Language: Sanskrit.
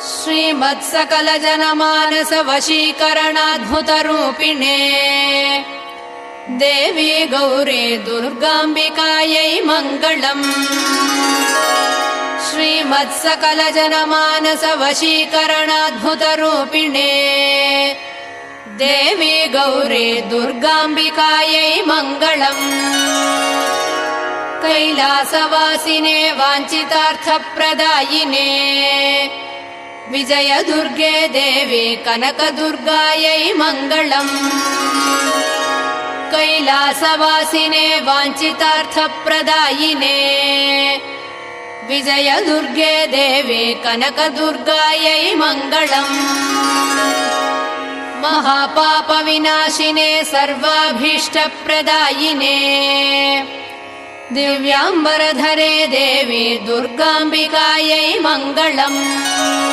श्रीमत्सकलजनमानसवशीकरणाद्भुतरूपिणे देवी गौरी दुर्गाम्बिकायै मङ्गलम्। श्रीमत्सकलजनमानसवशीकरणाद्भुतरूपिणे देवी गौरी दुर्गाम्बिकायै मङ्गलम्। कैलासवासिने वाञ्छितार्थप्रदायिने विजयदुर्गे देवी कनकदुर्गायै मङ्गलम्। कैलासवासिने वाञ्छितार्थप्रदायिने विजयदुर्गे देवी कनकदुर्गायै मङ्गलम्। महापापविनाशिने सर्वाभीष्टप्रदायिने दिव्याम्बरधरे देवी दुर्गाम्बिकायै मङ्गलम्।